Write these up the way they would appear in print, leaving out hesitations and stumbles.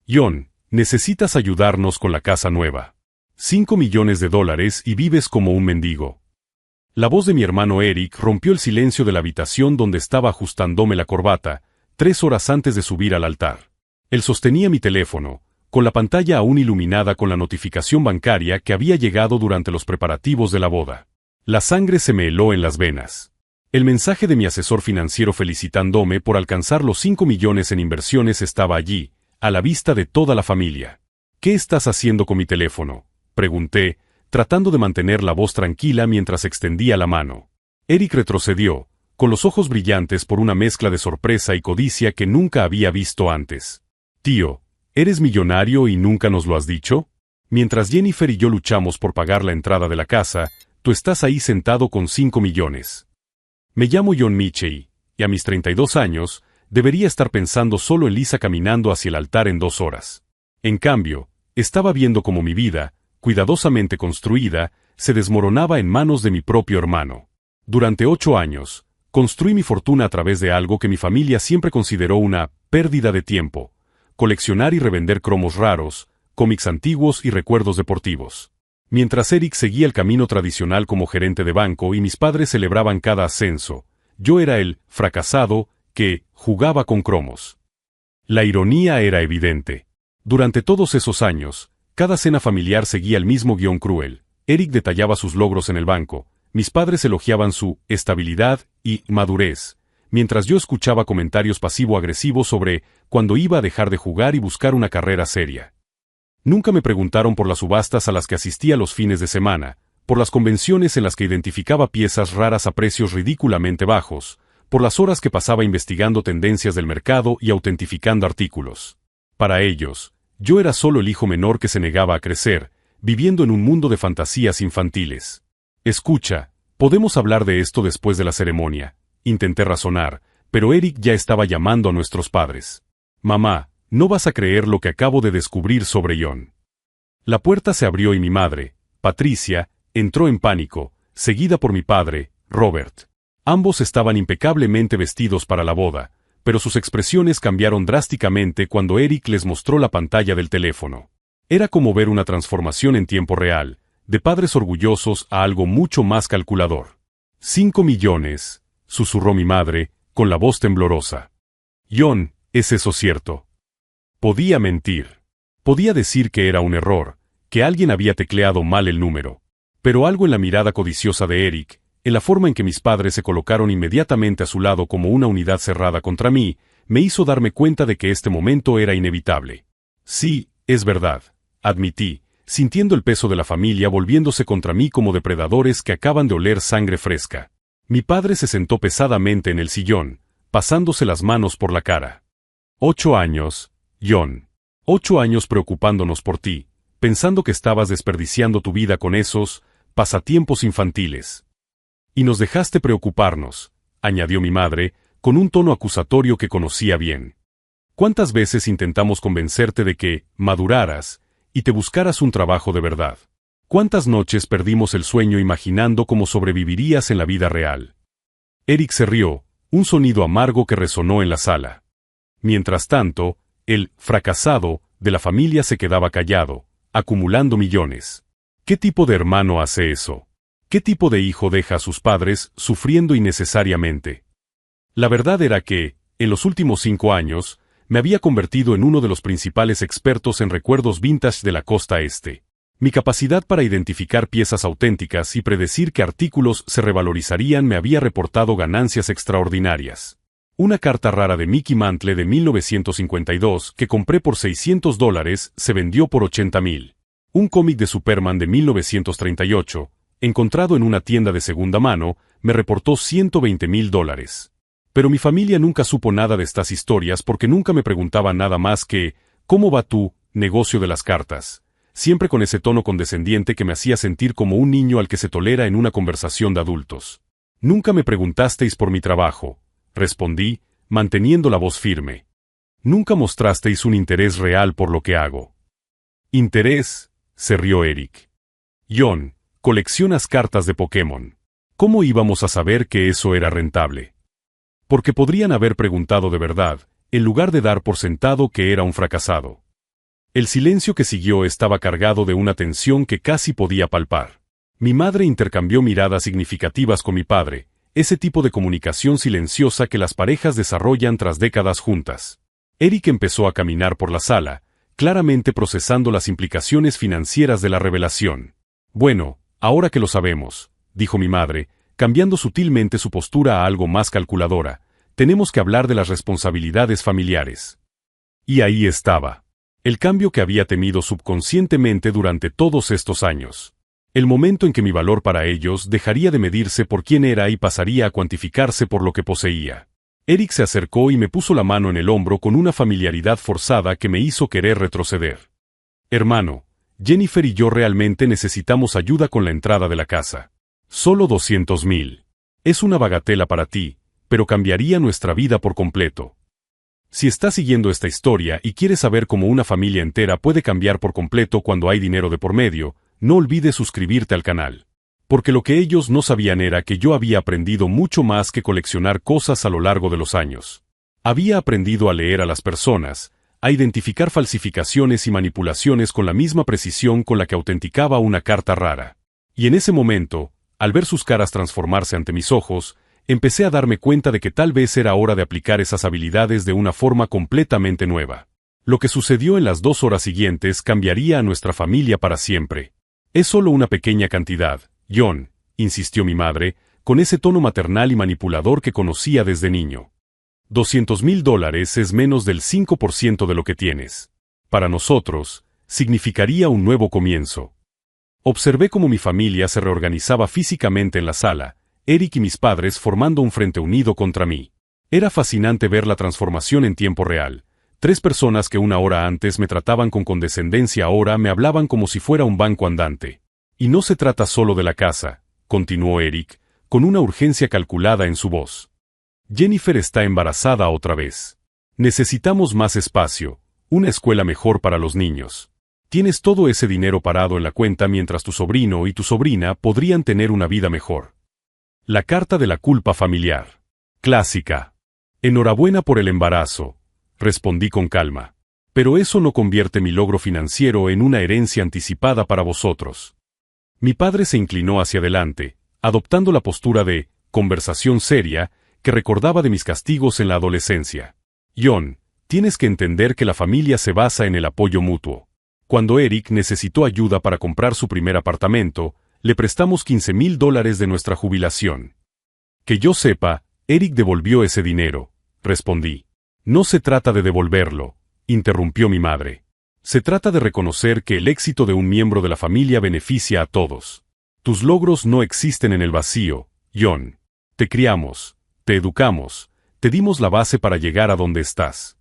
John, necesitas ayudarnos con la casa nueva. $5 millones y vives como un mendigo. La voz de mi hermano Eric rompió el silencio de la habitación donde estaba ajustándome la corbata, 3 horas antes de subir al altar. Él sostenía mi teléfono, con la pantalla aún iluminada con la notificación bancaria que había llegado durante los preparativos de la boda. La sangre se me heló en las venas. El mensaje de mi asesor financiero felicitándome por alcanzar los 5 millones en inversiones estaba allí, a la vista de toda la familia. ¿Qué estás haciendo con mi teléfono?, pregunté, tratando de mantener la voz tranquila mientras extendía la mano. Eric retrocedió, con los ojos brillantes por una mezcla de sorpresa y codicia que nunca había visto antes. Tío, ¿eres millonario y nunca nos lo has dicho? Mientras Jennifer y yo luchamos por pagar la entrada de la casa, tú estás ahí sentado con 5 millones. Me llamo John Michey, y a mis 32 años, debería estar pensando solo en Lisa caminando hacia el altar en 2 horas. En cambio, estaba viendo cómo mi vida, cuidadosamente construida, se desmoronaba en manos de mi propio hermano. Durante 8 años, construí mi fortuna a través de algo que mi familia siempre consideró una pérdida de tiempo: coleccionar y revender cromos raros, cómics antiguos y recuerdos deportivos. Mientras Eric seguía el camino tradicional como gerente de banco y mis padres celebraban cada ascenso, yo era el fracasado que jugaba con cromos. La ironía era evidente. Durante todos esos años, cada cena familiar seguía el mismo guión cruel. Eric detallaba sus logros en el banco, mis padres elogiaban su estabilidad y madurez, mientras yo escuchaba comentarios pasivo-agresivos sobre cuándo iba a dejar de jugar y buscar una carrera seria. Nunca me preguntaron por las subastas a las que asistía los fines de semana, por las convenciones en las que identificaba piezas raras a precios ridículamente bajos, por las horas que pasaba investigando tendencias del mercado y autentificando artículos. Para ellos, yo era solo el hijo menor que se negaba a crecer, viviendo en un mundo de fantasías infantiles. Escucha, podemos hablar de esto después de la ceremonia, intenté razonar, pero Eric ya estaba llamando a nuestros padres. Mamá, no vas a creer lo que acabo de descubrir sobre John. La puerta se abrió y mi madre, Patricia, entró en pánico, seguida por mi padre, Robert. Ambos estaban impecablemente vestidos para la boda, pero sus expresiones cambiaron drásticamente cuando Eric les mostró la pantalla del teléfono. Era como ver una transformación en tiempo real, de padres orgullosos a algo mucho más calculador. 5 millones, susurró mi madre, con la voz temblorosa. John, ¿es eso cierto? Podía mentir. Podía decir que era un error, que alguien había tecleado mal el número. Pero algo en la mirada codiciosa de Eric, en la forma en que mis padres se colocaron inmediatamente a su lado como una unidad cerrada contra mí, me hizo darme cuenta de que este momento era inevitable. Sí, es verdad, admití, sintiendo el peso de la familia volviéndose contra mí como depredadores que acaban de oler sangre fresca. Mi padre se sentó pesadamente en el sillón, pasándose las manos por la cara. 8 años, John. 8 años preocupándonos por ti, pensando que estabas desperdiciando tu vida con esos pasatiempos infantiles. Y nos dejaste preocuparnos, añadió mi madre, con un tono acusatorio que conocía bien. ¿Cuántas veces intentamos convencerte de que maduraras y te buscaras un trabajo de verdad? ¿Cuántas noches perdimos el sueño imaginando cómo sobrevivirías en la vida real? Eric se rió, un sonido amargo que resonó en la sala. Mientras tanto, el fracasado de la familia se quedaba callado, acumulando millones. ¿Qué tipo de hermano hace eso? ¿Qué tipo de hijo deja a sus padres sufriendo innecesariamente? La verdad era que, en los últimos 5 años, me había convertido en uno de los principales expertos en recuerdos vintage de la costa este. Mi capacidad para identificar piezas auténticas y predecir qué artículos se revalorizarían me había reportado ganancias extraordinarias. Una carta rara de Mickey Mantle de 1952 que compré por $600 se vendió por $80,000. Un cómic de Superman de 1938, encontrado en una tienda de segunda mano, me reportó $120,000. Pero mi familia nunca supo nada de estas historias porque nunca me preguntaban nada más que, ¿cómo va tu negocio de las cartas? Siempre con ese tono condescendiente que me hacía sentir como un niño al que se tolera en una conversación de adultos. Nunca me preguntasteis por mi trabajo, respondí, manteniendo la voz firme. Nunca mostrasteis un interés real por lo que hago. ¿Interés?, se rió Eric. John, coleccionas cartas de Pokémon. ¿Cómo íbamos a saber que eso era rentable? Porque podrían haber preguntado de verdad, en lugar de dar por sentado que era un fracasado. El silencio que siguió estaba cargado de una tensión que casi podía palpar. Mi madre intercambió miradas significativas con mi padre, ese tipo de comunicación silenciosa que las parejas desarrollan tras décadas juntas. Eric empezó a caminar por la sala, claramente procesando las implicaciones financieras de la revelación. Bueno, ahora que lo sabemos, dijo mi madre, cambiando sutilmente su postura a algo más calculadora, tenemos que hablar de las responsabilidades familiares. Y ahí estaba. El cambio que había temido subconscientemente durante todos estos años. El momento en que mi valor para ellos dejaría de medirse por quién era y pasaría a cuantificarse por lo que poseía. Eric se acercó y me puso la mano en el hombro con una familiaridad forzada que me hizo querer retroceder. Hermano, Jennifer y yo realmente necesitamos ayuda con la entrada de la casa. Solo 200,000. Es una bagatela para ti, pero cambiaría nuestra vida por completo. Si estás siguiendo esta historia y quieres saber cómo una familia entera puede cambiar por completo cuando hay dinero de por medio, no olvides suscribirte al canal. Porque lo que ellos no sabían era que yo había aprendido mucho más que coleccionar cosas a lo largo de los años. Había aprendido a leer a las personas, a identificar falsificaciones y manipulaciones con la misma precisión con la que autenticaba una carta rara. Y en ese momento, al ver sus caras transformarse ante mis ojos, empecé a darme cuenta de que tal vez era hora de aplicar esas habilidades de una forma completamente nueva. Lo que sucedió en las 2 horas siguientes cambiaría a nuestra familia para siempre. Es solo una pequeña cantidad, John, insistió mi madre, con ese tono maternal y manipulador que conocía desde niño. $200,000 es menos del 5% de lo que tienes. Para nosotros, significaría un nuevo comienzo. Observé cómo mi familia se reorganizaba físicamente en la sala, Eric y mis padres formando un frente unido contra mí. Era fascinante ver la transformación en tiempo real. 3 personas que una hora antes me trataban con condescendencia ahora me hablaban como si fuera un banco andante. Y no se trata solo de la casa, continuó Eric, con una urgencia calculada en su voz. Jennifer está embarazada otra vez. Necesitamos más espacio, una escuela mejor para los niños. Tienes todo ese dinero parado en la cuenta mientras tu sobrino y tu sobrina podrían tener una vida mejor. La carta de la culpa familiar. Clásica. Enhorabuena por el embarazo, respondí con calma. Pero eso no convierte mi logro financiero en una herencia anticipada para vosotros. Mi padre se inclinó hacia adelante, adoptando la postura de conversación seria que recordaba de mis castigos en la adolescencia. John, tienes que entender que la familia se basa en el apoyo mutuo. Cuando Eric necesitó ayuda para comprar su primer apartamento, le prestamos $15,000 de nuestra jubilación. Que yo sepa, Eric devolvió ese dinero, respondí. No se trata de devolverlo, interrumpió mi madre. Se trata de reconocer que el éxito de un miembro de la familia beneficia a todos. Tus logros no existen en el vacío, John. Te criamos, te educamos, te dimos la base para llegar a donde estás.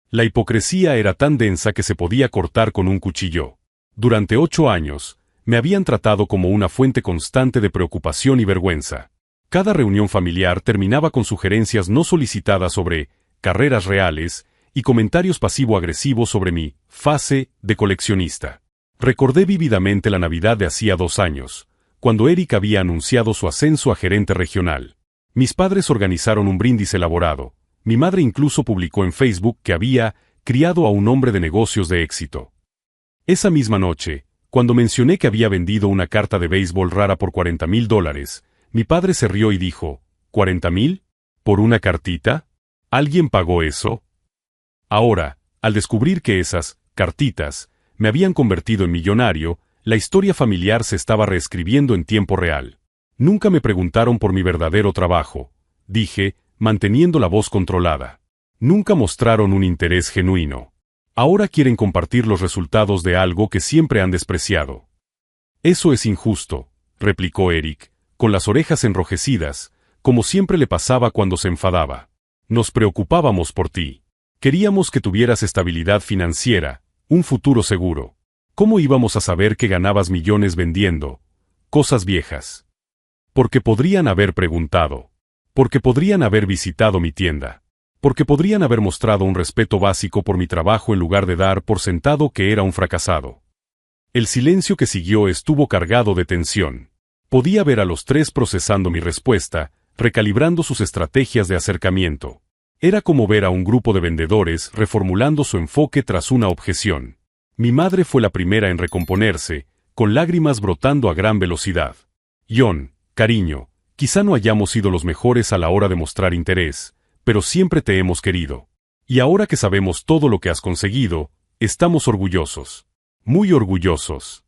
La hipocresía era tan densa que se podía cortar con un cuchillo. Durante 8 años, me habían tratado como una fuente constante de preocupación y vergüenza. Cada reunión familiar terminaba con sugerencias no solicitadas sobre carreras reales y comentarios pasivo-agresivos sobre mi fase de coleccionista. Recordé vívidamente la Navidad de hacía 2 años, cuando Eric había anunciado su ascenso a gerente regional. Mis padres organizaron un brindis elaborado. Mi madre incluso publicó en Facebook que había criado a un hombre de negocios de éxito. Esa misma noche, cuando mencioné que había vendido una carta de béisbol rara por $40,000, mi padre se rió y dijo, ¿$40,000? ¿Por una cartita? ¿Alguien pagó eso? Ahora, al descubrir que esas cartitas me habían convertido en millonario, la historia familiar se estaba reescribiendo en tiempo real. Nunca me preguntaron por mi verdadero trabajo, dije, manteniendo la voz controlada. Nunca mostraron un interés genuino. Ahora quieren compartir los resultados de algo que siempre han despreciado. Eso es injusto, replicó Eric, con las orejas enrojecidas, como siempre le pasaba cuando se enfadaba. Nos preocupábamos por ti. Queríamos que tuvieras estabilidad financiera, un futuro seguro. ¿Cómo íbamos a saber que ganabas millones vendiendo cosas viejas? Porque podrían haber preguntado. Porque podrían haber visitado mi tienda. Porque podrían haber mostrado un respeto básico por mi trabajo en lugar de dar por sentado que era un fracasado. El silencio que siguió estuvo cargado de tensión. Podía ver a los 3 procesando mi respuesta, recalibrando sus estrategias de acercamiento. Era como ver a un grupo de vendedores reformulando su enfoque tras una objeción. Mi madre fue la primera en recomponerse, con lágrimas brotando a gran velocidad. John, cariño, quizá no hayamos sido los mejores a la hora de mostrar interés, pero siempre te hemos querido. Y ahora que sabemos todo lo que has conseguido, estamos orgullosos. Muy orgullosos.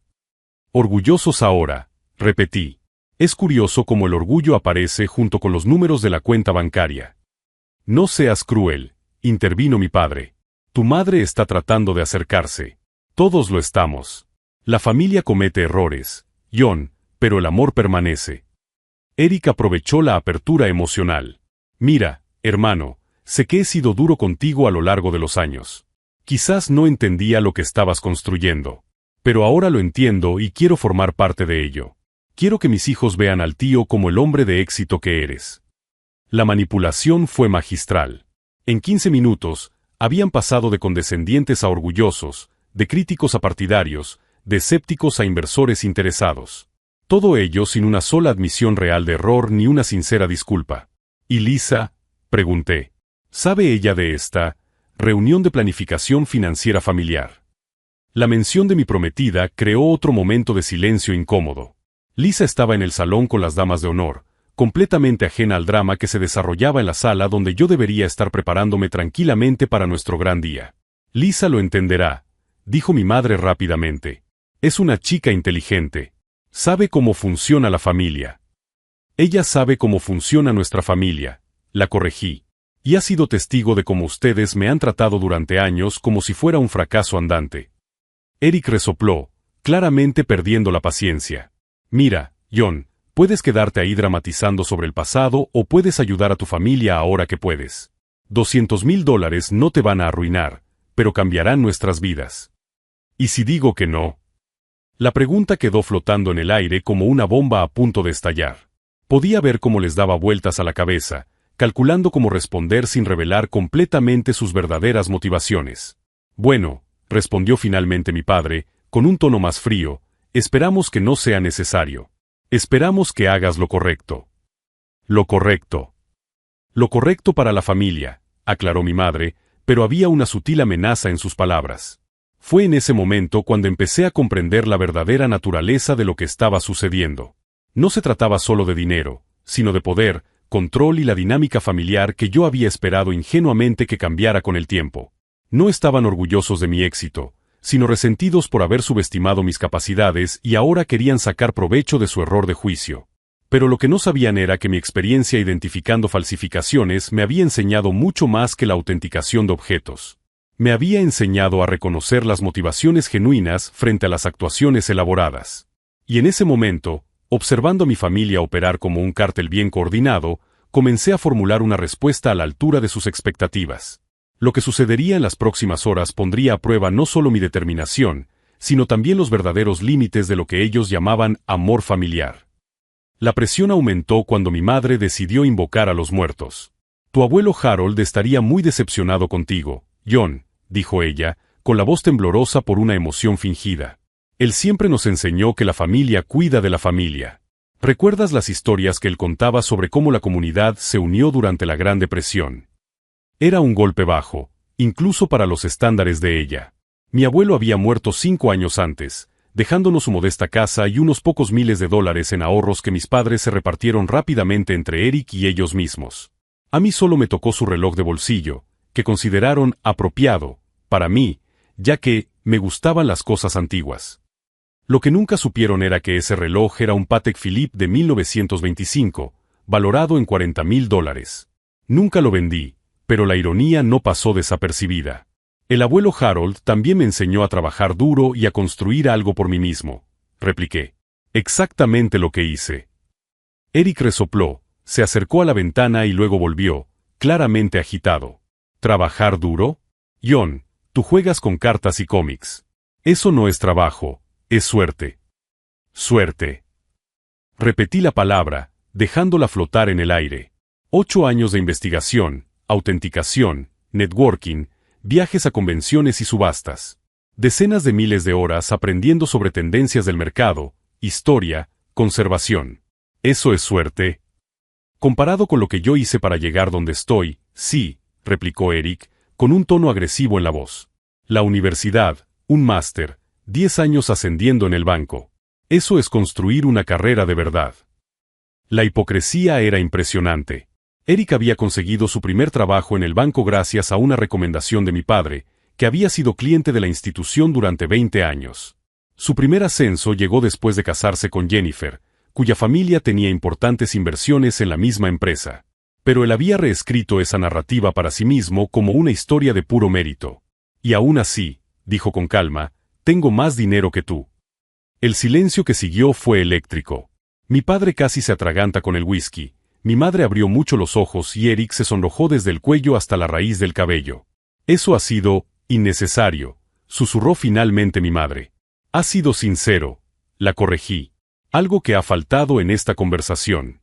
Orgullosos ahora, repetí. Es curioso cómo el orgullo aparece junto con los números de la cuenta bancaria. No seas cruel, intervino mi padre. Tu madre está tratando de acercarse. Todos lo estamos. La familia comete errores, John, pero el amor permanece. Eric aprovechó la apertura emocional. Mira, hermano, sé que he sido duro contigo a lo largo de los años. Quizás no entendía lo que estabas construyendo. Pero ahora lo entiendo y quiero formar parte de ello. Quiero que mis hijos vean al tío como el hombre de éxito que eres. La manipulación fue magistral. En 15 minutos, habían pasado de condescendientes a orgullosos, de críticos a partidarios, de escépticos a inversores interesados. Todo ello sin una sola admisión real de error ni una sincera disculpa. ¿Y Lisa? Pregunté. ¿Sabe ella de esta reunión de planificación financiera familiar? La mención de mi prometida creó otro momento de silencio incómodo. Lisa estaba en el salón con las damas de honor, completamente ajena al drama que se desarrollaba en la sala donde yo debería estar preparándome tranquilamente para nuestro gran día. Lisa lo entenderá, dijo mi madre rápidamente. Es una chica inteligente. Sabe cómo funciona la familia. Ella sabe cómo funciona nuestra familia, la corregí. Y ha sido testigo de cómo ustedes me han tratado durante años como si fuera un fracaso andante. Eric resopló, claramente perdiendo la paciencia. Mira, John, puedes quedarte ahí dramatizando sobre el pasado o puedes ayudar a tu familia ahora que puedes. $200,000 no te van a arruinar, pero cambiarán nuestras vidas. ¿Y si digo que no? La pregunta quedó flotando en el aire como una bomba a punto de estallar. Podía ver cómo les daba vueltas a la cabeza, calculando cómo responder sin revelar completamente sus verdaderas motivaciones. Bueno, respondió finalmente mi padre, con un tono más frío, esperamos que no sea necesario. Esperamos que hagas lo correcto. Lo correcto. Lo correcto para la familia, aclaró mi madre, pero había una sutil amenaza en sus palabras. Fue en ese momento cuando empecé a comprender la verdadera naturaleza de lo que estaba sucediendo. No se trataba solo de dinero, sino de poder, control y la dinámica familiar que yo había esperado ingenuamente que cambiara con el tiempo. No estaban orgullosos de mi éxito, sino resentidos por haber subestimado mis capacidades y ahora querían sacar provecho de su error de juicio. Pero lo que no sabían era que mi experiencia identificando falsificaciones me había enseñado mucho más que la autenticación de objetos. Me había enseñado a reconocer las motivaciones genuinas frente a las actuaciones elaboradas. Y en ese momento, observando a mi familia operar como un cártel bien coordinado, comencé a formular una respuesta a la altura de sus expectativas. Lo que sucedería en las próximas horas pondría a prueba no solo mi determinación, sino también los verdaderos límites de lo que ellos llamaban amor familiar. La presión aumentó cuando mi madre decidió invocar a los muertos. Tu abuelo Harold estaría muy decepcionado contigo, John, dijo ella, con la voz temblorosa por una emoción fingida. Él siempre nos enseñó que la familia cuida de la familia. ¿Recuerdas las historias que él contaba sobre cómo la comunidad se unió durante la Gran Depresión? Era un golpe bajo, incluso para los estándares de ella. Mi abuelo había muerto 5 años antes, dejándonos su modesta casa y unos pocos miles de dólares en ahorros que mis padres se repartieron rápidamente entre Eric y ellos mismos. A mí solo me tocó su reloj de bolsillo, que consideraron apropiado, para mí, ya que me gustaban las cosas antiguas. Lo que nunca supieron era que ese reloj era un Patek Philippe de 1925, valorado en $40,000. Nunca lo vendí, pero la ironía no pasó desapercibida. El abuelo Harold también me enseñó a trabajar duro y a construir algo por mí mismo, repliqué. Exactamente lo que hice. Eric resopló, se acercó a la ventana y luego volvió, claramente agitado. ¿Trabajar duro? John, tú juegas con cartas y cómics. Eso no es trabajo, es suerte. Suerte. Repetí la palabra, dejándola flotar en el aire. 8 años de investigación, autenticación, networking, viajes a convenciones y subastas. Decenas de miles de horas aprendiendo sobre tendencias del mercado, historia, conservación. ¿Eso es suerte? Comparado con lo que yo hice para llegar donde estoy, sí, replicó Eric, con un tono agresivo en la voz. La universidad, un máster, 10 años ascendiendo en el banco. Eso es construir una carrera de verdad. La hipocresía era impresionante. Eric había conseguido su primer trabajo en el banco gracias a una recomendación de mi padre, que había sido cliente de la institución durante 20 años. Su primer ascenso llegó después de casarse con Jennifer, cuya familia tenía importantes inversiones en la misma empresa. Pero él había reescrito esa narrativa para sí mismo como una historia de puro mérito. Y aún así, dijo con calma, tengo más dinero que tú. El silencio que siguió fue eléctrico. Mi padre casi se atraganta con el whisky, mi madre abrió mucho los ojos y Eric se sonrojó desde el cuello hasta la raíz del cabello. Eso ha sido innecesario, susurró finalmente mi madre. Ha sido sincero, la corregí. Algo que ha faltado en esta conversación.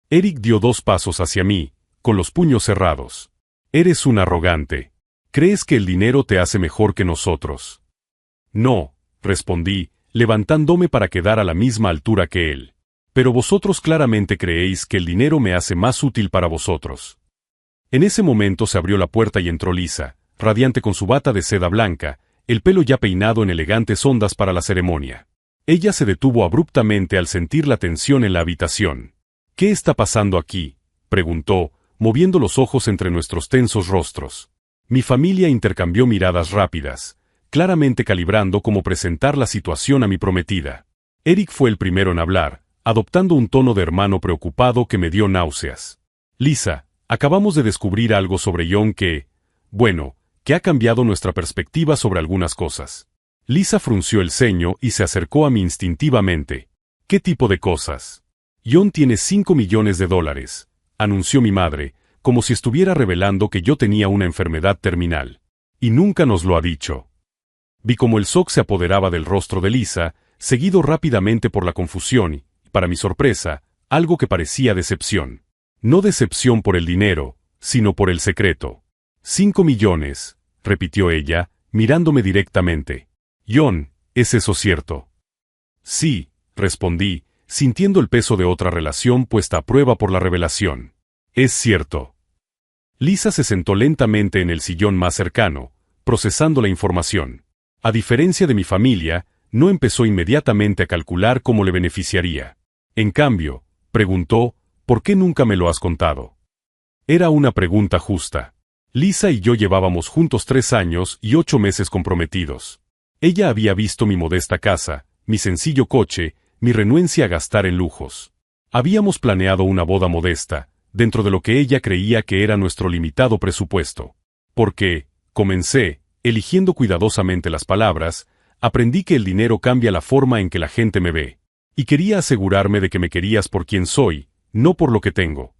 Eric dio 2 pasos hacia mí, con los puños cerrados. Eres un arrogante. ¿Crees que el dinero te hace mejor que nosotros? No, respondí, levantándome para quedar a la misma altura que él. Pero vosotros claramente creéis que el dinero me hace más útil para vosotros. En ese momento se abrió la puerta y entró Lisa, radiante con su bata de seda blanca, el pelo ya peinado en elegantes ondas para la ceremonia. Ella se detuvo abruptamente al sentir la tensión en la habitación. ¿Qué está pasando aquí?, preguntó, moviendo los ojos entre nuestros tensos rostros. Mi familia intercambió miradas rápidas, claramente calibrando cómo presentar la situación a mi prometida. Eric fue el primero en hablar, adoptando un tono de hermano preocupado que me dio náuseas. Lisa, acabamos de descubrir algo sobre John que ha cambiado nuestra perspectiva sobre algunas cosas. Lisa frunció el ceño y se acercó a mí instintivamente. ¿Qué tipo de cosas? John tiene $5 millones, anunció mi madre, como si estuviera revelando que yo tenía una enfermedad terminal. Y nunca nos lo ha dicho. Vi cómo el shock se apoderaba del rostro de Lisa, seguido rápidamente por la confusión y, para mi sorpresa, algo que parecía decepción. No decepción por el dinero, sino por el secreto. 5 millones, repitió ella, mirándome directamente. John, ¿es eso cierto? Sí, respondí, sintiendo el peso de otra relación puesta a prueba por la revelación. Es cierto. Lisa se sentó lentamente en el sillón más cercano, procesando la información. A diferencia de mi familia, no empezó inmediatamente a calcular cómo le beneficiaría. En cambio, preguntó, ¿por qué nunca me lo has contado? Era una pregunta justa. Lisa y yo llevábamos juntos 3 años y 8 meses comprometidos. Ella había visto mi modesta casa, mi sencillo coche, mi renuencia a gastar en lujos. Habíamos planeado una boda modesta, dentro de lo que ella creía que era nuestro limitado presupuesto. Porque, comencé, eligiendo cuidadosamente las palabras, aprendí que el dinero cambia la forma en que la gente me ve. Y quería asegurarme de que me querías por quien soy, no por lo que tengo.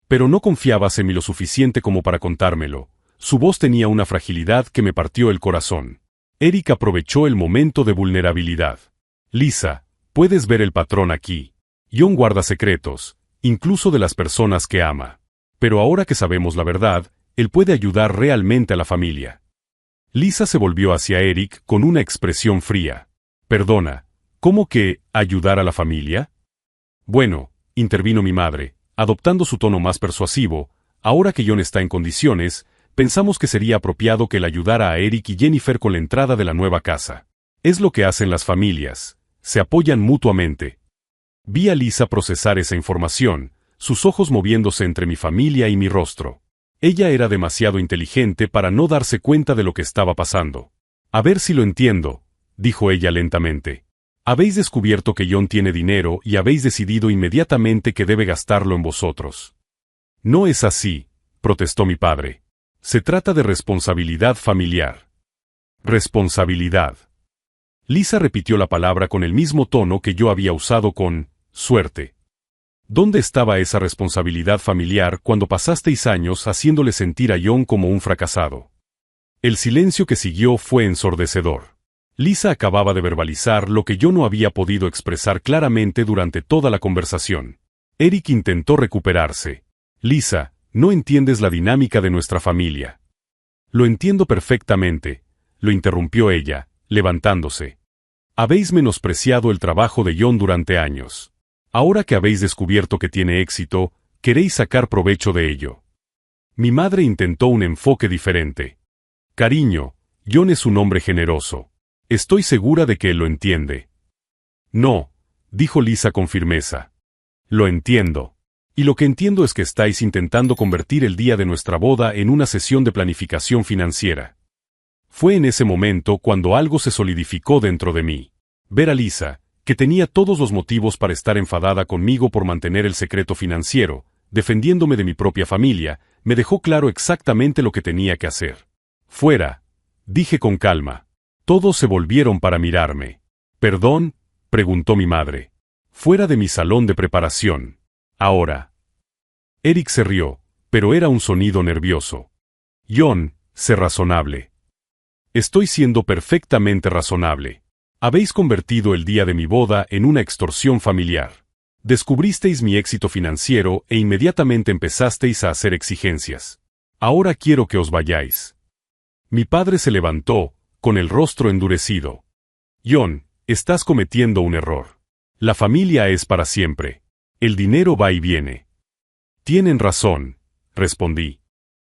Pero no confiabas en mí lo suficiente como para contármelo. Su voz tenía una fragilidad que me partió el corazón. Eric aprovechó el momento de vulnerabilidad. Lisa, puedes ver el patrón aquí. John guarda secretos, incluso de las personas que ama. Pero ahora que sabemos la verdad, él puede ayudar realmente a la familia. Lisa se volvió hacia Eric con una expresión fría. Perdona, ¿cómo que ayudar a la familia? Bueno, intervino mi madre, adoptando su tono más persuasivo, ahora que John está en condiciones, pensamos que sería apropiado que él ayudara a Eric y Jennifer con la entrada de la nueva casa. Es lo que hacen las familias, se apoyan mutuamente. Vi a Lisa procesar esa información, sus ojos moviéndose entre mi familia y mi rostro. Ella era demasiado inteligente para no darse cuenta de lo que estaba pasando. A ver si lo entiendo, dijo ella lentamente. Habéis descubierto que John tiene dinero y habéis decidido inmediatamente que debe gastarlo en vosotros. No es así, protestó mi padre. Se trata de responsabilidad familiar. Responsabilidad. Lisa repitió la palabra con el mismo tono que yo había usado con suerte. ¿Dónde estaba esa responsabilidad familiar cuando pasasteis años haciéndole sentir a John como un fracasado? El silencio que siguió fue ensordecedor. Lisa acababa de verbalizar lo que yo no había podido expresar claramente durante toda la conversación. Eric intentó recuperarse. Lisa, no entiendes la dinámica de nuestra familia. Lo entiendo perfectamente, lo interrumpió ella, levantándose. Habéis menospreciado el trabajo de John durante años. Ahora que habéis descubierto que tiene éxito, queréis sacar provecho de ello. Mi madre intentó un enfoque diferente. Cariño, John es un hombre generoso. Estoy segura de que él lo entiende. No, dijo Lisa con firmeza. Lo entiendo. Y lo que entiendo es que estáis intentando convertir el día de nuestra boda en una sesión de planificación financiera. Fue en ese momento cuando algo se solidificó dentro de mí. Ver a Lisa, que tenía todos los motivos para estar enfadada conmigo por mantener el secreto financiero, defendiéndome de mi propia familia, me dejó claro exactamente lo que tenía que hacer. Fuera, dije con calma. Todos se volvieron para mirarme. ¿Perdón?, preguntó mi madre. Fuera de mi salón de preparación. Ahora. Eric se rió, pero era un sonido nervioso. John, sé razonable. Estoy siendo perfectamente razonable. Habéis convertido el día de mi boda en una extorsión familiar. Descubristeis mi éxito financiero e inmediatamente empezasteis a hacer exigencias. Ahora quiero que os vayáis. Mi padre se levantó, con el rostro endurecido. John, estás cometiendo un error. La familia es para siempre. El dinero va y viene. Tienen razón, respondí.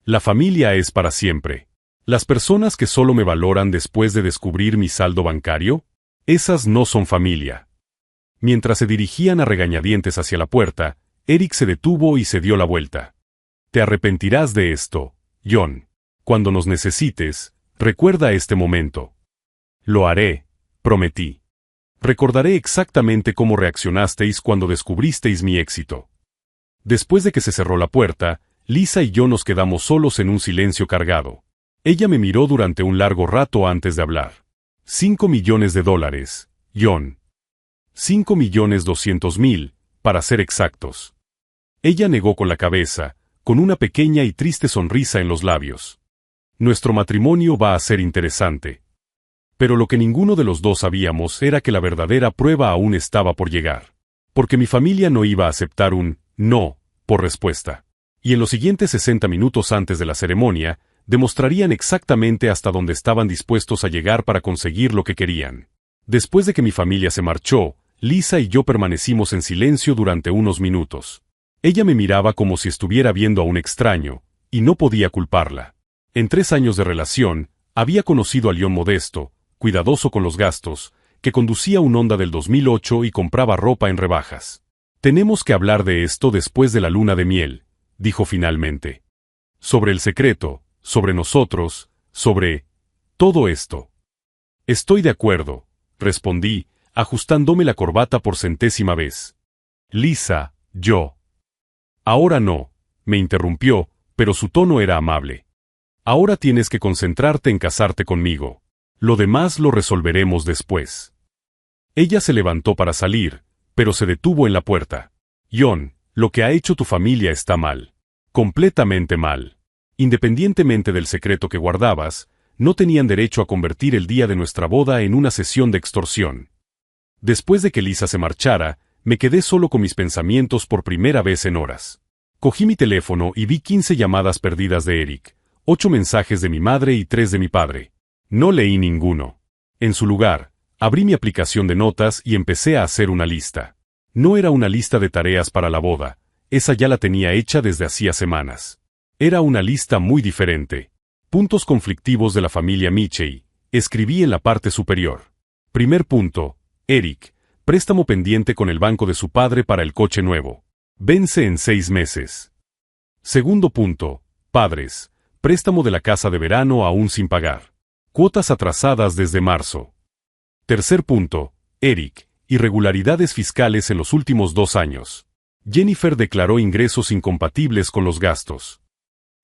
La familia es para siempre. Las personas que solo me valoran después de descubrir mi saldo bancario, esas no son familia. Mientras se dirigían a regañadientes hacia la puerta, Eric se detuvo y se dio la vuelta. Te arrepentirás de esto, John. Cuando nos necesites, recuerda este momento. Lo haré, prometí. Recordaré exactamente cómo reaccionasteis cuando descubristeis mi éxito. Después de que se cerró la puerta, Lisa y yo nos quedamos solos en un silencio cargado. Ella me miró durante un largo rato antes de hablar. $5 millones, John. 5.200.000, para ser exactos. Ella negó con la cabeza, con una pequeña y triste sonrisa en los labios. Nuestro matrimonio va a ser interesante. Pero lo que ninguno de los dos sabíamos era que la verdadera prueba aún estaba por llegar. Porque mi familia no iba a aceptar un no por respuesta. Y en los siguientes 60 minutos antes de la ceremonia, demostrarían exactamente hasta dónde estaban dispuestos a llegar para conseguir lo que querían. Después de que mi familia se marchó, Lisa y yo permanecimos en silencio durante unos minutos. Ella me miraba como si estuviera viendo a un extraño, y no podía culparla. En 3 años de relación, había conocido a León modesto, cuidadoso con los gastos, que conducía un Honda del 2008 y compraba ropa en rebajas. Tenemos que hablar de esto después de la luna de miel, dijo finalmente. Sobre el secreto, sobre nosotros, sobre todo esto. Estoy de acuerdo, respondí, ajustándome la corbata por 100ª vez. Lisa, yo. Ahora no, me interrumpió, pero su tono era amable. Ahora tienes que concentrarte en casarte conmigo. Lo demás lo resolveremos después. Ella se levantó para salir, pero se detuvo en la puerta. John, lo que ha hecho tu familia está mal. Completamente mal. Independientemente del secreto que guardabas, no tenían derecho a convertir el día de nuestra boda en una sesión de extorsión. Después de que Lisa se marchara, me quedé solo con mis pensamientos por primera vez en horas. Cogí mi teléfono y vi 15 llamadas perdidas de Eric, 8 mensajes de mi madre y 3 de mi padre. No leí ninguno. En su lugar, abrí mi aplicación de notas y empecé a hacer una lista. No era una lista de tareas para la boda, esa ya la tenía hecha desde hacía semanas. Era una lista muy diferente. Puntos conflictivos de la familia Michey, escribí en la parte superior. Primer punto, Eric, préstamo pendiente con el banco de su padre para el coche nuevo. Vence en 6 meses. Segundo punto, padres, préstamo de la casa de verano aún sin pagar. Cuotas atrasadas desde marzo. Tercer punto, Eric, irregularidades fiscales en los últimos 2 años. Jennifer declaró ingresos incompatibles con los gastos.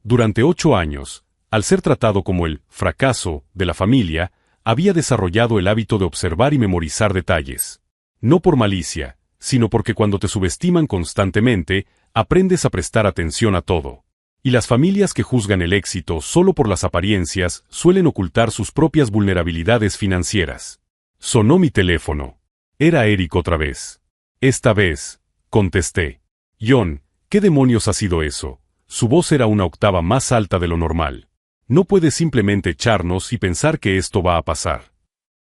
Durante 8 años, al ser tratado como el fracaso de la familia, había desarrollado el hábito de observar y memorizar detalles. No por malicia, sino porque cuando te subestiman constantemente, aprendes a prestar atención a todo. Y las familias que juzgan el éxito solo por las apariencias suelen ocultar sus propias vulnerabilidades financieras. Sonó mi teléfono. Era Eric otra vez. Esta vez, contesté. John, ¿qué demonios ha sido eso? Su voz era una octava más alta de lo normal. No puedes simplemente echarnos y pensar que esto va a pasar.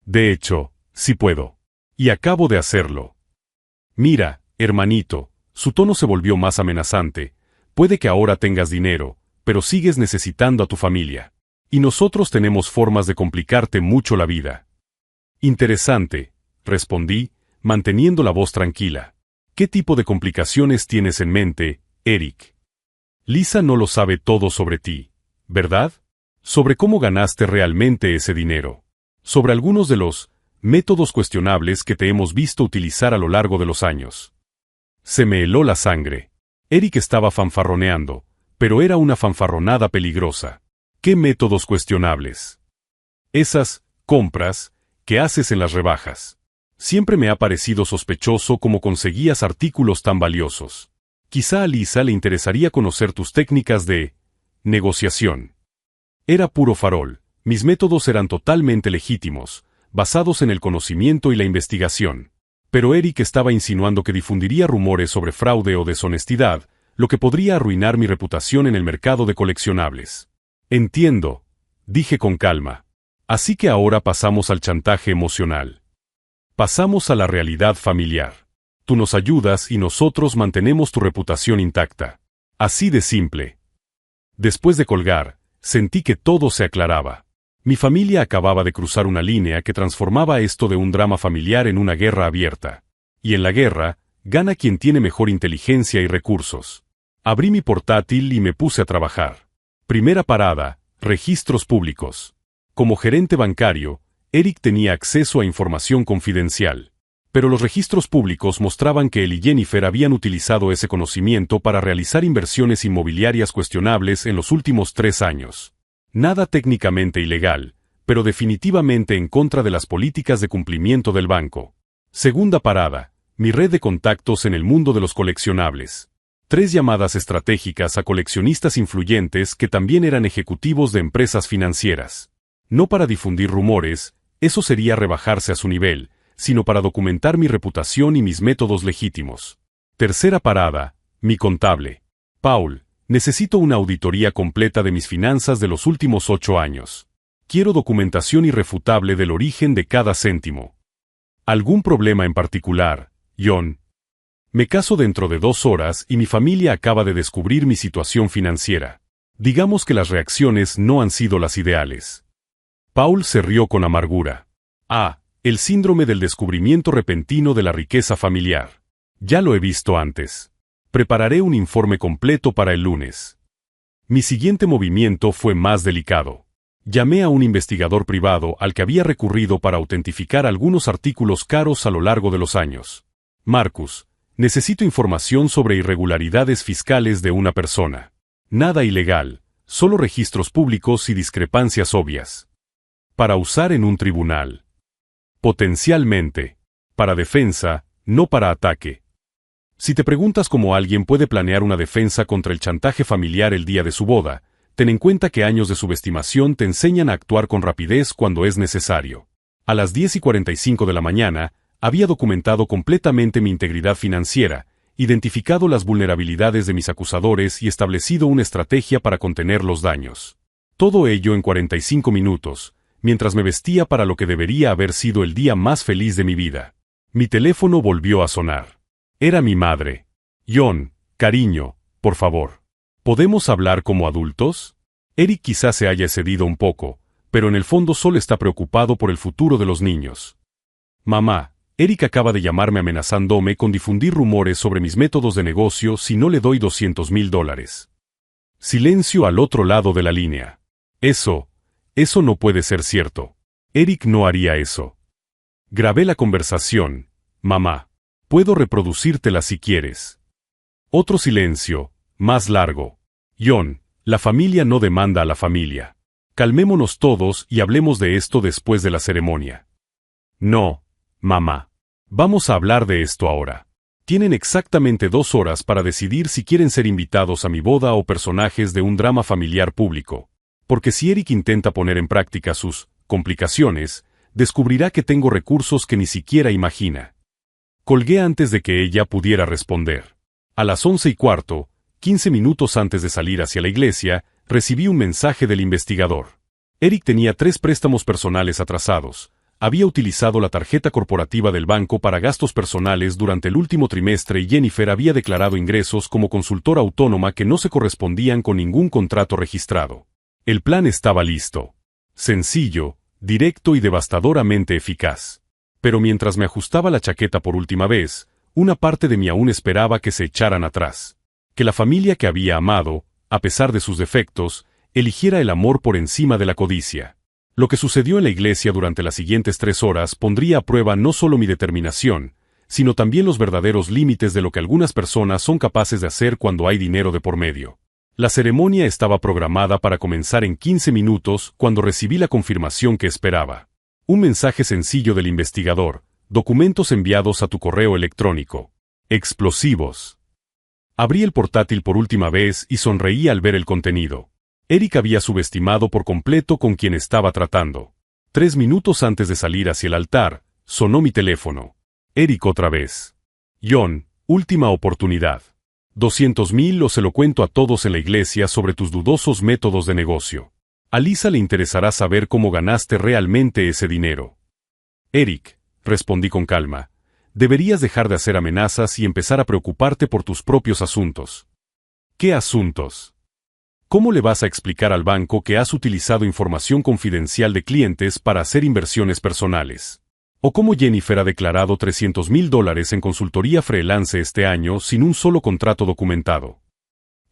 De hecho, sí puedo. Y acabo de hacerlo. Mira, hermanito, su tono se volvió más amenazante. Puede que ahora tengas dinero, pero sigues necesitando a tu familia. Y nosotros tenemos formas de complicarte mucho la vida. Interesante, respondí, manteniendo la voz tranquila. ¿Qué tipo de complicaciones tienes en mente, Eric? Lisa no lo sabe todo sobre ti, ¿verdad? Sobre cómo ganaste realmente ese dinero. Sobre algunos de los métodos cuestionables que te hemos visto utilizar a lo largo de los años. Se me heló la sangre. Eric estaba fanfarroneando, pero era una fanfarronada peligrosa. ¿Qué métodos cuestionables? Esas compras que haces en las rebajas. Siempre me ha parecido sospechoso cómo conseguías artículos tan valiosos. Quizá a Lisa le interesaría conocer tus técnicas de negociación. Era puro farol. Mis métodos eran totalmente legítimos, basados en el conocimiento y la investigación. Pero Eric estaba insinuando que difundiría rumores sobre fraude o deshonestidad, lo que podría arruinar mi reputación en el mercado de coleccionables. Entiendo, dije con calma. Así que ahora pasamos al chantaje emocional. Pasamos a la realidad familiar. Tú nos ayudas y nosotros mantenemos tu reputación intacta. Así de simple. Después de colgar, sentí que todo se aclaraba. Mi familia acababa de cruzar una línea que transformaba esto de un drama familiar en una guerra abierta. Y en la guerra, gana quien tiene mejor inteligencia y recursos. Abrí mi portátil y me puse a trabajar. Primera parada, registros públicos. Como gerente bancario, Eric tenía acceso a información confidencial. Pero los registros públicos mostraban que él y Jennifer habían utilizado ese conocimiento para realizar inversiones inmobiliarias cuestionables en los últimos 3 años. Nada técnicamente ilegal, pero definitivamente en contra de las políticas de cumplimiento del banco. Segunda parada, mi red de contactos en el mundo de los coleccionables. 3 llamadas estratégicas a coleccionistas influyentes que también eran ejecutivos de empresas financieras. No para difundir rumores, eso sería rebajarse a su nivel, sino para documentar mi reputación y mis métodos legítimos. Tercera parada, mi contable. Paul, necesito una auditoría completa de mis finanzas de los últimos 8 años. Quiero documentación irrefutable del origen de cada céntimo. ¿Algún problema en particular, John? Me caso dentro de 2 horas y mi familia acaba de descubrir mi situación financiera. Digamos que las reacciones no han sido las ideales. Paul se rió con amargura. El síndrome del descubrimiento repentino de la riqueza familiar. Ya lo he visto antes. Prepararé un informe completo para el lunes. Mi siguiente movimiento fue más delicado. Llamé a un investigador privado al que había recurrido para autentificar algunos artículos caros a lo largo de los años. Marcus, necesito información sobre irregularidades fiscales de una persona. Nada ilegal, solo registros públicos y discrepancias obvias. Para usar en un tribunal. Potencialmente. Para defensa, no para ataque. Si te preguntas cómo alguien puede planear una defensa contra el chantaje familiar el día de su boda, ten en cuenta que años de subestimación te enseñan a actuar con rapidez cuando es necesario. A las 10:45 de la mañana, había documentado completamente mi integridad financiera, identificado las vulnerabilidades de mis acusadores y establecido una estrategia para contener los daños. Todo ello en 45 minutos, mientras me vestía para lo que debería haber sido el día más feliz de mi vida. Mi teléfono volvió a sonar. Era mi madre. John, cariño, por favor. ¿Podemos hablar como adultos? Eric quizás se haya excedido un poco, pero en el fondo solo está preocupado por el futuro de los niños. Mamá, Eric acaba de llamarme amenazándome con difundir rumores sobre mis métodos de negocio si no le doy $200,000. Silencio al otro lado de la línea. Eso no puede ser cierto. Eric no haría eso. Grabé la conversación, mamá. Puedo reproducírtela si quieres. Otro silencio, más largo. John, la familia no demanda a la familia. Calmémonos todos y hablemos de esto después de la ceremonia. No, mamá. Vamos a hablar de esto ahora. Tienen exactamente 2 horas para decidir si quieren ser invitados a mi boda o personajes de un drama familiar público. Porque si Eric intenta poner en práctica sus complicaciones, descubrirá que tengo recursos que ni siquiera imagina. Colgué antes de que ella pudiera responder. A las 11:15, 15 minutos antes de salir hacia la iglesia, recibí un mensaje del investigador. Eric tenía 3 préstamos personales atrasados. Había utilizado la tarjeta corporativa del banco para gastos personales durante el último trimestre y Jennifer había declarado ingresos como consultora autónoma que no se correspondían con ningún contrato registrado. El plan estaba listo. Sencillo, directo y devastadoramente eficaz. Pero mientras me ajustaba la chaqueta por última vez, una parte de mí aún esperaba que se echaran atrás. Que la familia que había amado, a pesar de sus defectos, eligiera el amor por encima de la codicia. Lo que sucedió en la iglesia durante las siguientes 3 horas pondría a prueba no solo mi determinación, sino también los verdaderos límites de lo que algunas personas son capaces de hacer cuando hay dinero de por medio. La ceremonia estaba programada para comenzar en 15 minutos cuando recibí la confirmación que esperaba. Un mensaje sencillo del investigador: documentos enviados a tu correo electrónico. Explosivos. Abrí el portátil por última vez y sonreí al ver el contenido. Eric había subestimado por completo con quien estaba tratando. 3 minutos antes de salir hacia el altar, sonó mi teléfono. Eric otra vez. John, última oportunidad. 200,000 o se lo cuento a todos en la iglesia sobre tus dudosos métodos de negocio. A Lisa le interesará saber cómo ganaste realmente ese dinero. Eric, respondí con calma, deberías dejar de hacer amenazas y empezar a preocuparte por tus propios asuntos. ¿Qué asuntos? ¿Cómo le vas a explicar al banco que has utilizado información confidencial de clientes para hacer inversiones personales? ¿O cómo Jennifer ha declarado $300,000 en consultoría freelance este año sin un solo contrato documentado?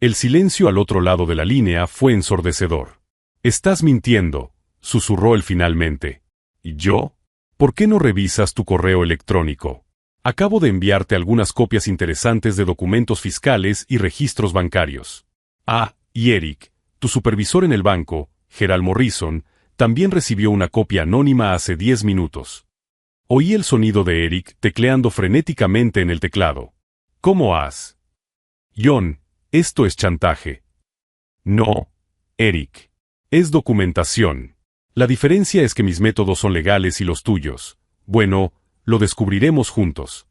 El silencio al otro lado de la línea fue ensordecedor. «Estás mintiendo», susurró él finalmente. ¿Y yo? ¿Por qué no revisas tu correo electrónico? Acabo de enviarte algunas copias interesantes de documentos fiscales y registros bancarios. Ah, y Eric, tu supervisor en el banco, Gerald Morrison, también recibió una copia anónima hace 10 minutos. Oí el sonido de Eric tecleando frenéticamente en el teclado. ¿Cómo has? John, esto es chantaje. No, Eric. Es documentación. La diferencia es que mis métodos son legales y los tuyos. Bueno, lo descubriremos juntos.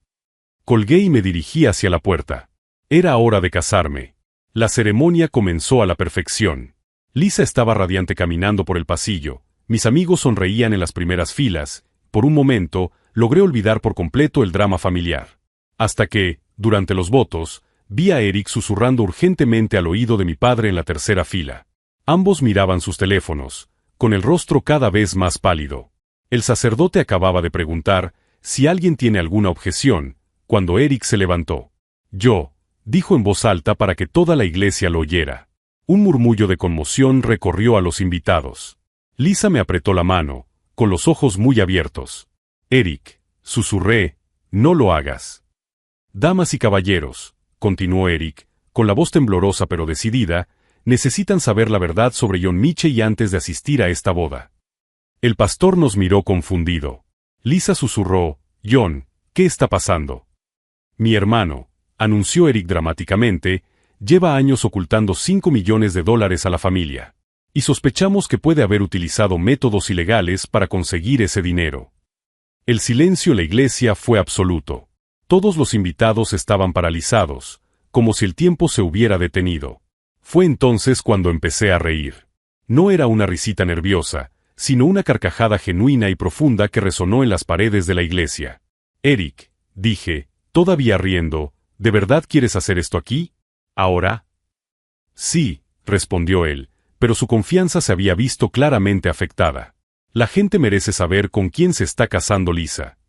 Colgué y me dirigí hacia la puerta. Era hora de casarme. La ceremonia comenzó a la perfección. Lisa estaba radiante caminando por el pasillo. Mis amigos sonreían en las primeras filas. Por un momento, logré olvidar por completo el drama familiar. Hasta que, durante los votos, vi a Eric susurrando urgentemente al oído de mi padre en la tercera fila. Ambos miraban sus teléfonos, con el rostro cada vez más pálido. El sacerdote acababa de preguntar si alguien tiene alguna objeción, cuando Eric se levantó. Yo, dijo en voz alta para que toda la iglesia lo oyera. Un murmullo de conmoción recorrió a los invitados. Lisa me apretó la mano, con los ojos muy abiertos. Eric, susurré, no lo hagas. Damas y caballeros, continuó Eric, con la voz temblorosa pero decidida, necesitan saber la verdad sobre John Michel antes de asistir a esta boda. El pastor nos miró confundido. Lisa susurró, John, ¿qué está pasando? Mi hermano, anunció Eric dramáticamente, lleva años ocultando $5 millones a la familia. Y sospechamos que puede haber utilizado métodos ilegales para conseguir ese dinero. El silencio en la iglesia fue absoluto. Todos los invitados estaban paralizados, como si el tiempo se hubiera detenido. Fue entonces cuando empecé a reír. No era una risita nerviosa, sino una carcajada genuina y profunda que resonó en las paredes de la iglesia. Eric, dije, todavía riendo, ¿de verdad quieres hacer esto aquí? ¿Ahora? Sí, respondió él, pero su confianza se había visto claramente afectada. La gente merece saber con quién se está casando Lisa.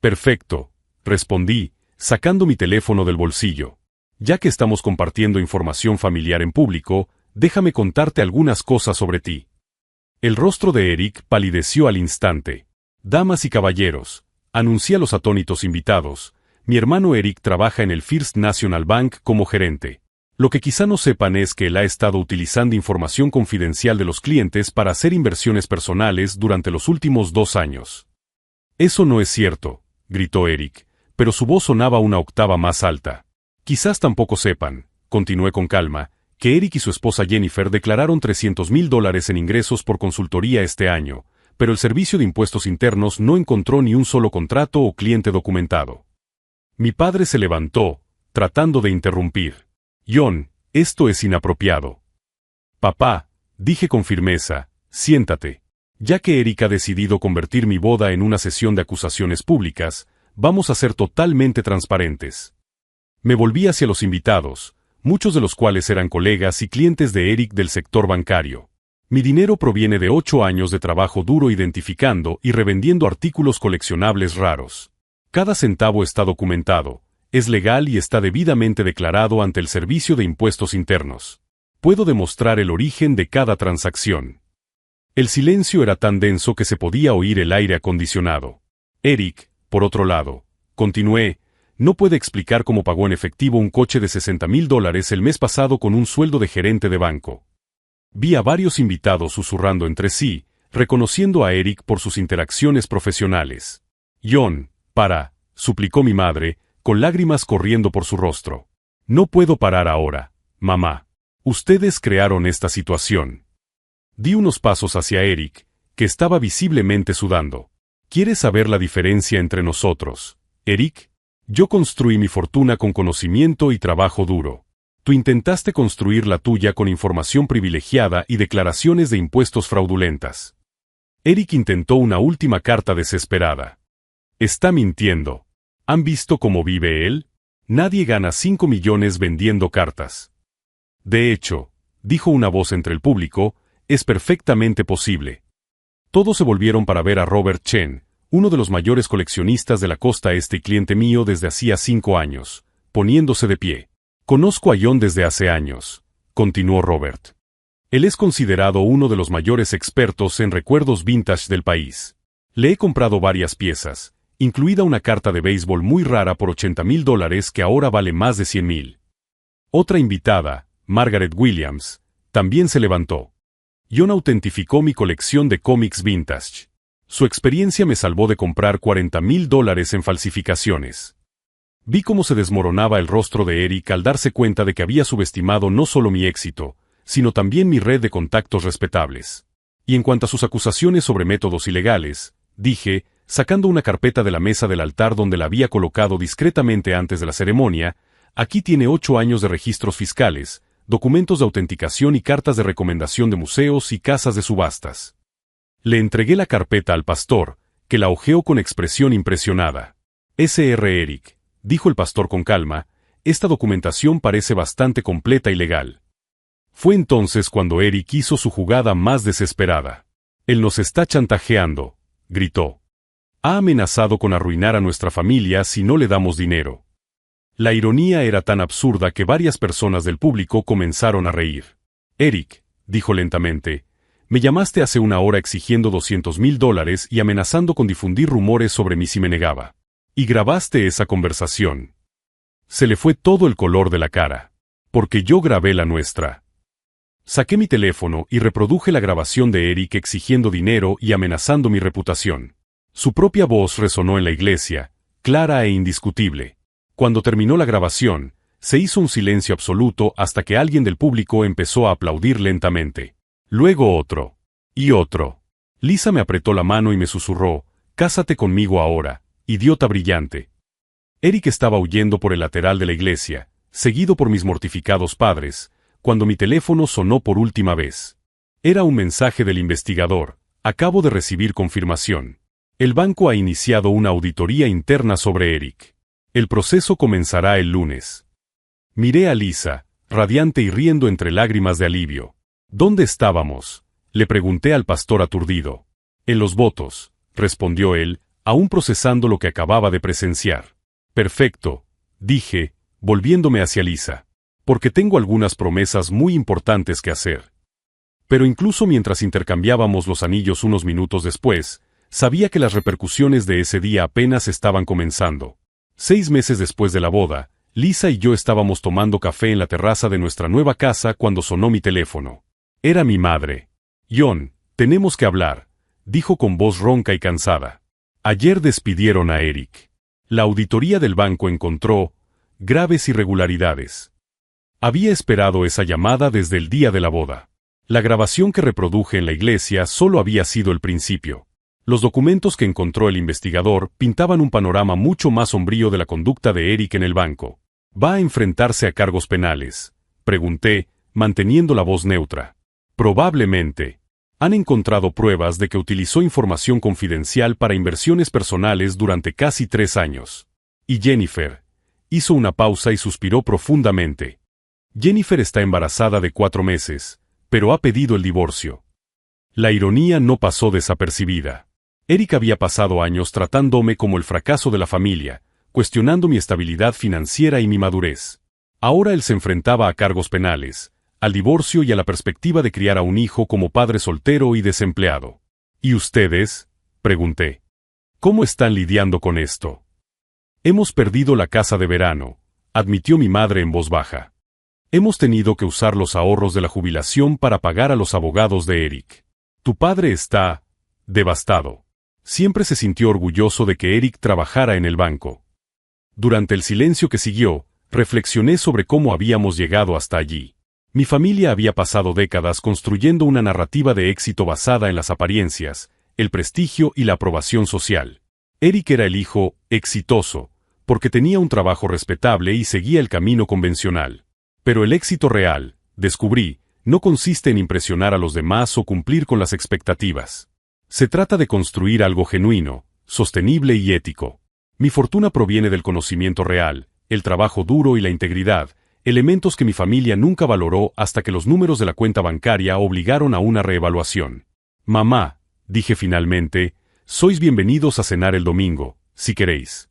Perfecto, respondí, sacando mi teléfono del bolsillo. Ya que estamos compartiendo información familiar en público, déjame contarte algunas cosas sobre ti. El rostro de Eric palideció al instante. Damas y caballeros, anuncié a los atónitos invitados, mi hermano Eric trabaja en el First National Bank como gerente. Lo que quizá no sepan es que él ha estado utilizando información confidencial de los clientes para hacer inversiones personales durante los últimos 2 años. Eso no es cierto, gritó Eric, pero su voz sonaba una octava más alta. Quizás tampoco sepan, continué con calma, que Eric y su esposa Jennifer declararon $300,000 en ingresos por consultoría este año, pero el Servicio de Impuestos Internos no encontró ni un solo contrato o cliente documentado. Mi padre se levantó, tratando de interrumpir. John, esto es inapropiado. Papá, dije con firmeza, siéntate. Ya que Eric ha decidido convertir mi boda en una sesión de acusaciones públicas, vamos a ser totalmente transparentes. Me volví hacia los invitados, muchos de los cuales eran colegas y clientes de Eric del sector bancario. Mi dinero proviene de 8 años de trabajo duro identificando y revendiendo artículos coleccionables raros. Cada centavo está documentado, es legal y está debidamente declarado ante el Servicio de Impuestos Internos. Puedo demostrar el origen de cada transacción. El silencio era tan denso que se podía oír el aire acondicionado. Eric, por otro lado, continué, no puede explicar cómo pagó en efectivo un coche de $60,000 el mes pasado con un sueldo de gerente de banco. Vi a varios invitados susurrando entre sí, reconociendo a Eric por sus interacciones profesionales. John, suplicó mi madre, con lágrimas corriendo por su rostro. No puedo parar ahora, mamá. Ustedes crearon esta situación. Di unos pasos hacia Eric, que estaba visiblemente sudando. ¿Quieres saber la diferencia entre nosotros, Eric? Yo construí mi fortuna con conocimiento y trabajo duro. Tú intentaste construir la tuya con información privilegiada y declaraciones de impuestos fraudulentas. Eric intentó una última carta desesperada. Está mintiendo. ¿Han visto cómo vive él? Nadie gana 5 millones vendiendo cartas. De hecho, dijo una voz entre el público, es perfectamente posible. Todos se volvieron para ver a Robert Chen, uno de los mayores coleccionistas de la costa este y cliente mío desde hacía 5 años, poniéndose de pie. Conozco a John desde hace años, continuó Robert. Él es considerado uno de los mayores expertos en recuerdos vintage del país. Le he comprado varias piezas, incluida una carta de béisbol muy rara por $80,000 que ahora vale más de 100,000. Otra invitada, Margaret Williams, también se levantó. John autentificó mi colección de cómics vintage. Su experiencia me salvó de comprar $40,000 en falsificaciones. Vi cómo se desmoronaba el rostro de Eric al darse cuenta de que había subestimado no solo mi éxito, sino también mi red de contactos respetables. Y en cuanto a sus acusaciones sobre métodos ilegales, dije, sacando una carpeta de la mesa del altar donde la había colocado discretamente antes de la ceremonia, aquí tiene 8 años de registros fiscales, documentos de autenticación y cartas de recomendación de museos y casas de subastas. Le entregué la carpeta al pastor, que la hojeó con expresión impresionada. Sr. Eric, dijo el pastor con calma, esta documentación parece bastante completa y legal. Fue entonces cuando Eric hizo su jugada más desesperada. Él nos está chantajeando, gritó. Ha amenazado con arruinar a nuestra familia si no le damos dinero. La ironía era tan absurda que varias personas del público comenzaron a reír. Eric, dijo lentamente, me llamaste hace una hora exigiendo $200,000 y amenazando con difundir rumores sobre mí si me negaba. Y grabaste esa conversación. Se le fue todo el color de la cara. Porque yo grabé la nuestra. Saqué mi teléfono y reproduje la grabación de Eric exigiendo dinero y amenazando mi reputación. Su propia voz resonó en la iglesia, clara e indiscutible. Cuando terminó la grabación, se hizo un silencio absoluto hasta que alguien del público empezó a aplaudir lentamente. Luego otro. Y otro. Lisa me apretó la mano y me susurró, «Cásate conmigo ahora, idiota brillante». Eric estaba huyendo por el lateral de la iglesia, seguido por mis mortificados padres, cuando mi teléfono sonó por última vez. Era un mensaje del investigador, acabo de recibir confirmación. El banco ha iniciado una auditoría interna sobre Eric. El proceso comenzará el lunes. Miré a Lisa, radiante y riendo entre lágrimas de alivio. ¿Dónde estábamos?, le pregunté al pastor aturdido. En los votos, respondió él, aún procesando lo que acababa de presenciar. Perfecto, dije, volviéndome hacia Lisa. Porque tengo algunas promesas muy importantes que hacer. Pero incluso mientras intercambiábamos los anillos unos minutos después, sabía que las repercusiones de ese día apenas estaban comenzando. 6 meses después de la boda, Lisa y yo estábamos tomando café en la terraza de nuestra nueva casa cuando sonó mi teléfono. Era mi madre. John, tenemos que hablar, dijo con voz ronca y cansada. Ayer despidieron a Eric. La auditoría del banco encontró graves irregularidades. Había esperado esa llamada desde el día de la boda. La grabación que reproduje en la iglesia solo había sido el principio. Los documentos que encontró el investigador pintaban un panorama mucho más sombrío de la conducta de Eric en el banco. ¿Va a enfrentarse a cargos penales?, pregunté, manteniendo la voz neutra. Probablemente. Han encontrado pruebas de que utilizó información confidencial para inversiones personales durante casi 3 años. Y Jennifer. Hizo una pausa y suspiró profundamente. Jennifer está embarazada de 4 meses, pero ha pedido el divorcio. La ironía no pasó desapercibida. Eric había pasado años tratándome como el fracaso de la familia, cuestionando mi estabilidad financiera y mi madurez. Ahora él se enfrentaba a cargos penales, al divorcio y a la perspectiva de criar a un hijo como padre soltero y desempleado. ¿Y ustedes?, pregunté. ¿Cómo están lidiando con esto? Hemos perdido la casa de verano, admitió mi madre en voz baja. Hemos tenido que usar los ahorros de la jubilación para pagar a los abogados de Eric. Tu padre está devastado. Siempre se sintió orgulloso de que Eric trabajara en el banco. Durante el silencio que siguió, reflexioné sobre cómo habíamos llegado hasta allí. Mi familia había pasado décadas construyendo una narrativa de éxito basada en las apariencias, el prestigio y la aprobación social. Eric era el hijo exitoso, porque tenía un trabajo respetable y seguía el camino convencional. Pero el éxito real, descubrí, no consiste en impresionar a los demás o cumplir con las expectativas. Se trata de construir algo genuino, sostenible y ético. Mi fortuna proviene del conocimiento real, el trabajo duro y la integridad, elementos que mi familia nunca valoró hasta que los números de la cuenta bancaria obligaron a una reevaluación. Mamá, dije finalmente, sois bienvenidos a cenar el domingo, si queréis.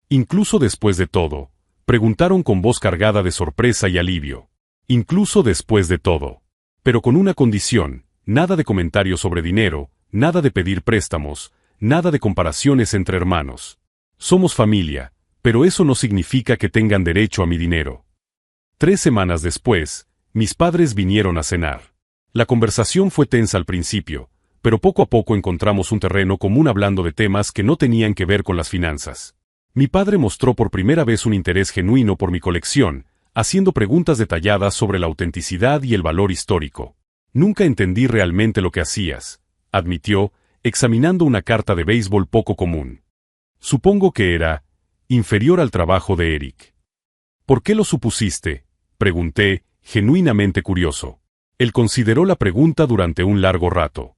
Incluso después de todo, preguntaron con voz cargada de sorpresa y alivio. Incluso después de todo. Pero con una condición, nada de comentarios sobre dinero, nada de pedir préstamos, nada de comparaciones entre hermanos. Somos familia, pero eso no significa que tengan derecho a mi dinero. 3 semanas después, mis padres vinieron a cenar. La conversación fue tensa al principio, pero poco a poco encontramos un terreno común hablando de temas que no tenían que ver con las finanzas. Mi padre mostró por primera vez un interés genuino por mi colección, haciendo preguntas detalladas sobre la autenticidad y el valor histórico. Nunca entendí realmente lo que hacías, admitió, examinando una carta de béisbol poco común. Supongo que era inferior al trabajo de Eric. ¿Por qué lo supusiste?, pregunté, genuinamente curioso. Él consideró la pregunta durante un largo rato.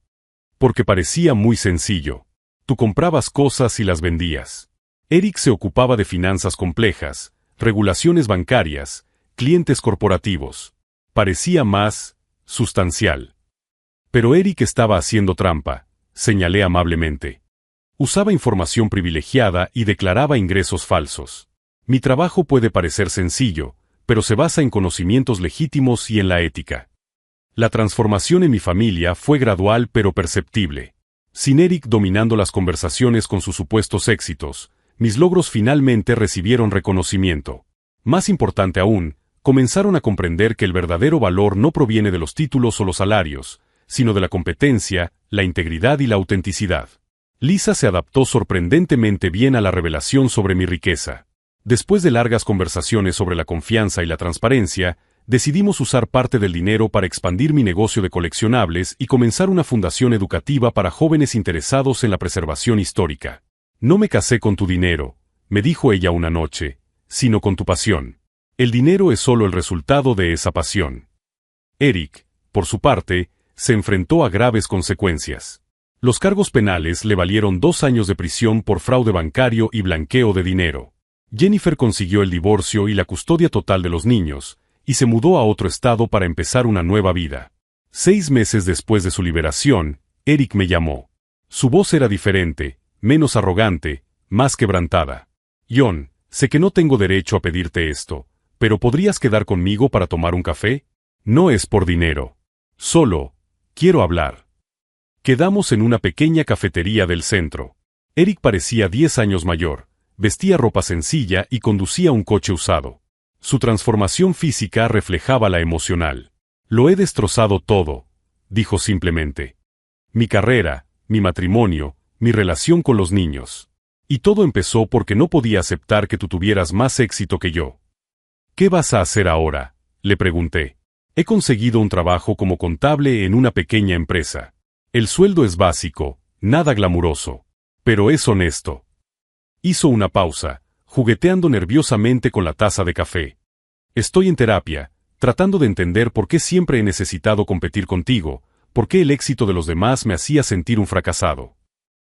Porque parecía muy sencillo. Tú comprabas cosas y las vendías. Eric se ocupaba de finanzas complejas, regulaciones bancarias, clientes corporativos. Parecía más sustancial. Pero Eric estaba haciendo trampa, señalé amablemente. Usaba información privilegiada y declaraba ingresos falsos. Mi trabajo puede parecer sencillo, pero se basa en conocimientos legítimos y en la ética. La transformación en mi familia fue gradual pero perceptible. Sin Eric dominando las conversaciones con sus supuestos éxitos, mis logros finalmente recibieron reconocimiento. Más importante aún, comenzaron a comprender que el verdadero valor no proviene de los títulos o los salarios, sino de la competencia, la integridad y la autenticidad. Lisa se adaptó sorprendentemente bien a la revelación sobre mi riqueza. Después de largas conversaciones sobre la confianza y la transparencia, decidimos usar parte del dinero para expandir mi negocio de coleccionables y comenzar una fundación educativa para jóvenes interesados en la preservación histórica. No me casé con tu dinero, me dijo ella una noche, sino con tu pasión. El dinero es solo el resultado de esa pasión. Eric, por su parte, se enfrentó a graves consecuencias. Los cargos penales le valieron 2 años de prisión por fraude bancario y blanqueo de dinero. Jennifer consiguió el divorcio y la custodia total de los niños, y se mudó a otro estado para empezar una nueva vida. 6 meses después de su liberación, Eric me llamó. Su voz era diferente, menos arrogante, más quebrantada. John, sé que no tengo derecho a pedirte esto, pero ¿podrías quedar conmigo para tomar un café? No es por dinero. Solo, quiero hablar. Quedamos en una pequeña cafetería del centro. Eric parecía 10 años mayor, vestía ropa sencilla y conducía un coche usado. Su transformación física reflejaba la emocional. Lo he destrozado todo, dijo simplemente. Mi carrera, mi matrimonio, mi relación con los niños. Y todo empezó porque no podía aceptar que tú tuvieras más éxito que yo. ¿Qué vas a hacer ahora?, le pregunté. He conseguido un trabajo como contable en una pequeña empresa. El sueldo es básico, nada glamuroso, pero es honesto. Hizo una pausa, jugueteando nerviosamente con la taza de café. Estoy en terapia, tratando de entender por qué siempre he necesitado competir contigo, por qué el éxito de los demás me hacía sentir un fracasado.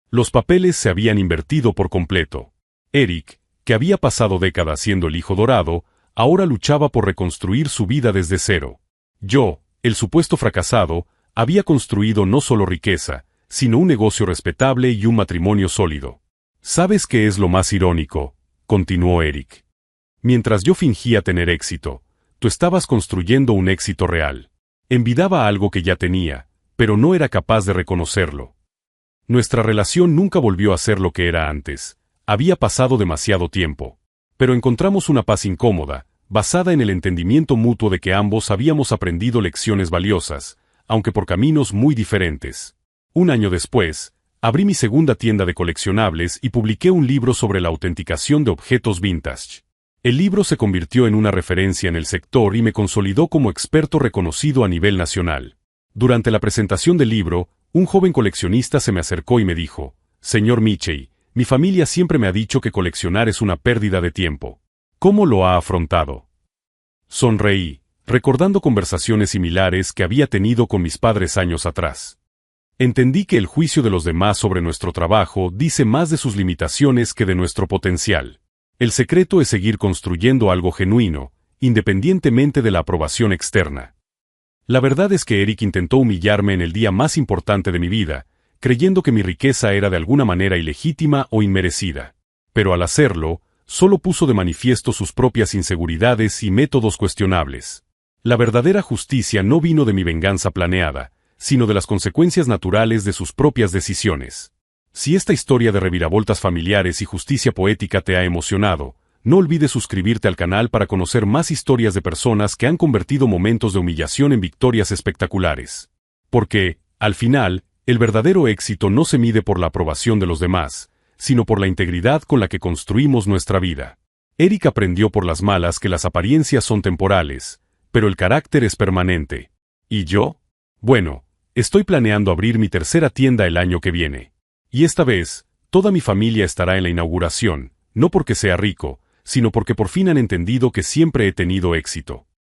Los papeles se habían invertido por completo. Eric, que había pasado décadas siendo el hijo dorado, ahora luchaba por reconstruir su vida desde cero. Yo, el supuesto fracasado, Había construido no solo riqueza, sino un negocio respetable y un matrimonio sólido. ¿Sabes qué es lo más irónico?, continuó Eric. Mientras yo fingía tener éxito, tú estabas construyendo un éxito real. Envidiaba algo que ya tenía, pero no era capaz de reconocerlo. Nuestra relación nunca volvió a ser lo que era antes. Había pasado demasiado tiempo. Pero encontramos una paz incómoda, basada en el entendimiento mutuo de que ambos habíamos aprendido lecciones valiosas, aunque por caminos muy diferentes. Un año después, abrí mi segunda tienda de coleccionables y publiqué un libro sobre la autenticación de objetos vintage. El libro se convirtió en una referencia en el sector y me consolidó como experto reconocido a nivel nacional. Durante la presentación del libro, un joven coleccionista se me acercó y me dijo: «Señor Michey, mi familia siempre me ha dicho que coleccionar es una pérdida de tiempo. ¿Cómo lo ha afrontado?». Sonreí, recordando conversaciones similares que había tenido con mis padres años atrás. Entendí que el juicio de los demás sobre nuestro trabajo dice más de sus limitaciones que de nuestro potencial. El secreto es seguir construyendo algo genuino, independientemente de la aprobación externa. La verdad es que Eric intentó humillarme en el día más importante de mi vida, creyendo que mi riqueza era de alguna manera ilegítima o inmerecida. Pero al hacerlo, solo puso de manifiesto sus propias inseguridades y métodos cuestionables. La verdadera justicia no vino de mi venganza planeada, sino de las consecuencias naturales de sus propias decisiones. Si esta historia de reviravoltas familiares y justicia poética te ha emocionado, no olvides suscribirte al canal para conocer más historias de personas que han convertido momentos de humillación en victorias espectaculares. Porque, al final, el verdadero éxito no se mide por la aprobación de los demás, sino por la integridad con la que construimos nuestra vida. Eric aprendió por las malas que las apariencias son temporales, pero el carácter es permanente. ¿Y yo? Bueno, estoy planeando abrir mi tercera tienda el año que viene. Y esta vez, toda mi familia estará en la inauguración, no porque sea rico, sino porque por fin han entendido que siempre he tenido éxito.